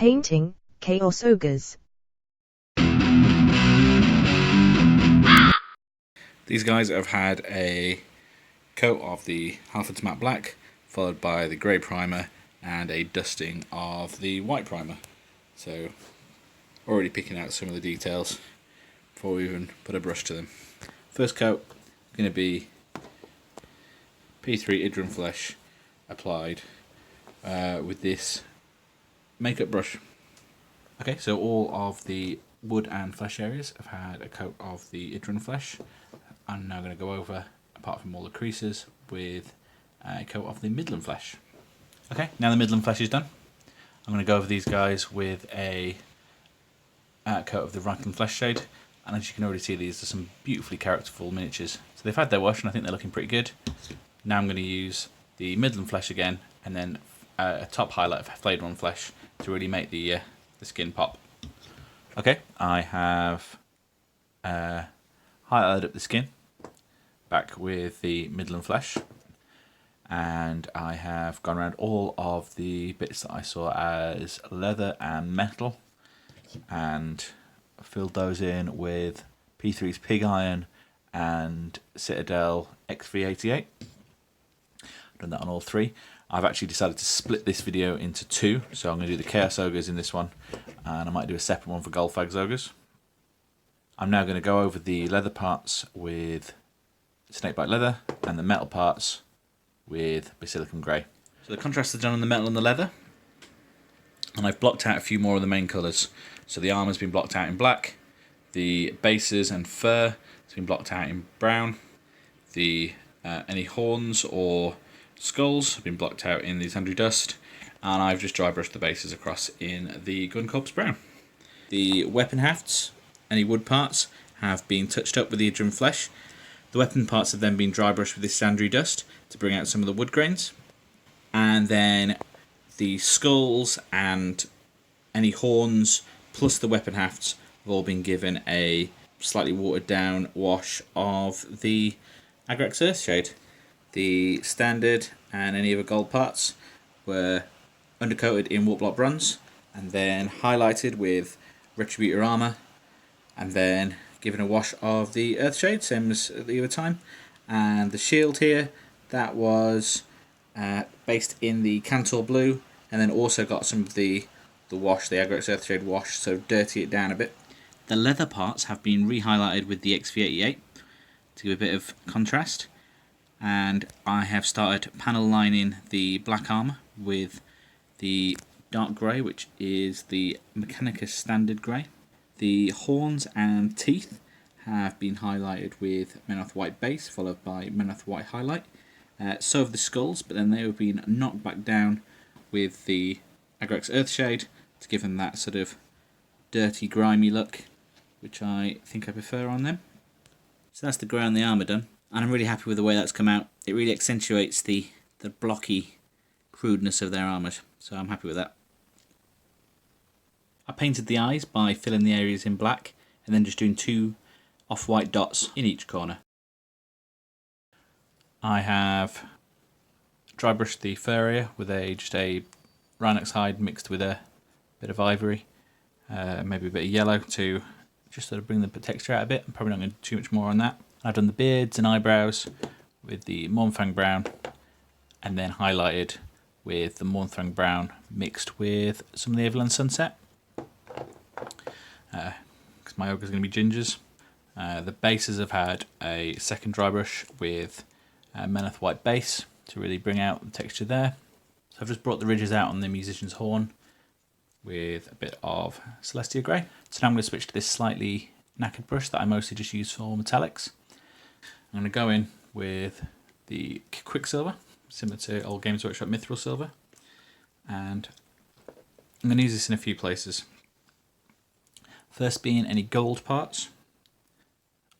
painting, Chaos Ogres. These guys have had a coat of the Halfords Matte Black, followed by the grey primer and a dusting of the white primer. So already picking out some of the details before we even put a brush to them. First coat is going to be P3 Idrun Flesh applied with this makeup brush. Okay, so all of the wood and flesh areas have had a coat of the Idrun Flesh. I'm now going to go over, apart from all the creases, with a coat of the Midland Flesh. Okay, now the Midland Flesh is done. I'm going to go over these guys with a coat of the Rankland Flesh shade, and as you can already see, these are some beautifully characterful miniatures. So they've had their wash and I think they're looking pretty good. Now I'm going to use the Midland Flesh again, and then a top highlight of Flayed-Run Flesh to really make the skin pop. Okay, I have highlighted up the skin back with the Midland Flesh, and I have gone around all of the bits that I saw as leather and metal and filled those in with P3's Pig Iron and Citadel XV88. Done that on all three. I've actually decided to split this video into two, so I'm going to do the Chaos Ogres in this one, and I might do a separate one for Goldfags Ogres. I'm now going to go over the leather parts with Snakebite Leather and the metal parts with Basilicum Grey. So the contrasts are done on the metal and the leather, and I've blocked out a few more of the main colours. So the armour's been blocked out in black, the bases and fur has been blocked out in brown, the any horns or skulls have been blocked out in the Sandry Dust, and I've just dry brushed the bases across in the Gun Corpse Brown. The weapon hafts, any wood parts, have been touched up with the Idrun Flesh. The weapon parts have then been dry brushed with this Sandry Dust to bring out some of the wood grains, and then the skulls and any horns plus the weapon hafts have all been given a slightly watered down wash of the Agrax Earthshade. The standard and any other gold parts were undercoated in Warlords bronze and then highlighted with Retributor armour, and then given a wash of the Earthshade, same as the other time. And the shield here, that was based in the Cantor Blue, and then also got some of the wash, the Agrax Earthshade wash, so dirty it down a bit. The leather parts have been re-highlighted with the XV88 to give a bit of contrast, and I have started panel lining the black armour with the dark grey, which is the Mechanicus Standard Grey. The horns and teeth have been highlighted with Menoth White base, followed by Menoth White highlight. So have the skulls, but then they have been knocked back down with the Agrax Earthshade to give them that sort of dirty, grimy look, which I think I prefer on them. So that's the grey on the armour done, and I'm really happy with the way that's come out. It really accentuates the blocky crudeness of their armour, so I'm happy with that. I painted the eyes by filling the areas in black and then just doing 2 off-white dots in each corner. I have dry brushed the fur area with just a Rhinox hide mixed with a bit of ivory, maybe a bit of yellow to just sort of bring the texture out a bit. I'm probably not going to do too much more on that. I've done the beards and eyebrows with the Mornfang Brown, and then highlighted with the Mornfang Brown mixed with some of the Everland Sunset, because my ogre is going to be gingers. The bases have had a second dry brush with Menoth White base to really bring out the texture there. So I've just brought the ridges out on the Musician's Horn with a bit of Celestia Grey. So now I'm going to switch to this slightly knackered brush that I mostly just use for metallics. I'm going to go in with the Quicksilver, similar to old Games Workshop Mithril Silver, and I'm going to use this in a few places. First being any gold parts.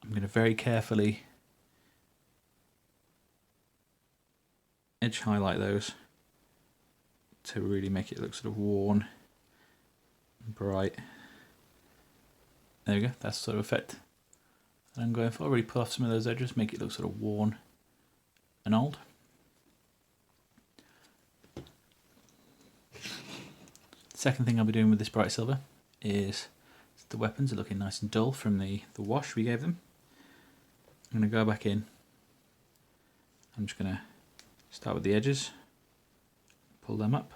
I'm going to very carefully edge highlight those to really make it look sort of worn and bright. There we go, that's the sort of effect that I'm going for. Really pull off some of those edges, make it look sort of worn and old. Second thing I'll be doing with this bright silver is the weapons are looking nice and dull from the wash we gave them. I'm going to go back in. I'm just going to start with the edges, pull them up.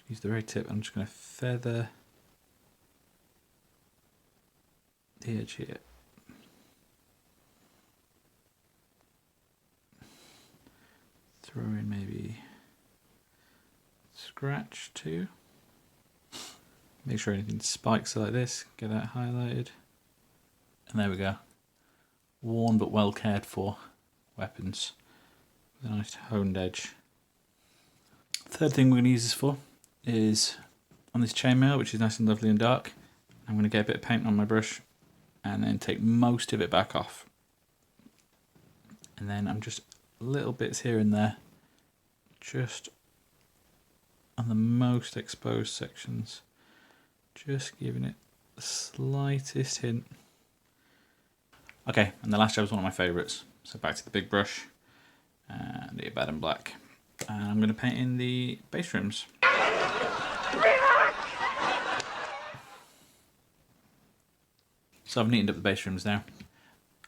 Use the very tip. I'm just going to feather the edge here. Throw in maybe scratch too. Make sure anything spikes like this. Get that highlighted. And there we go. Worn but well cared for weapons with a nice honed edge. Third thing we're going to use this for is on this chainmail, which is nice and lovely and dark. I'm going to get a bit of paint on my brush and then take most of it back off. And then I'm just little bits here and there, just on the most exposed sections, just giving it the slightest hint. Okay, and the last job is one of my favourites. So back to the big brush and the bad and black. And I'm going to paint in the base rims. So I've neatened up the base rims now.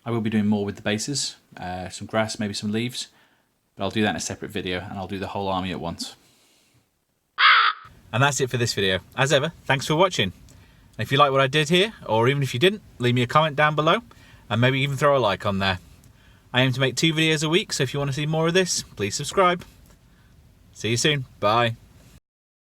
I will be doing more with the bases, some grass, maybe some leaves, but I'll do that in a separate video and I'll do the whole army at once. And that's it for this video. As ever, thanks for watching. And if you like what I did here, or even if you didn't, leave me a comment down below and maybe even throw a like on there. I aim to make 2 videos a week, so if you want to see more of this, please subscribe. See you soon. Bye.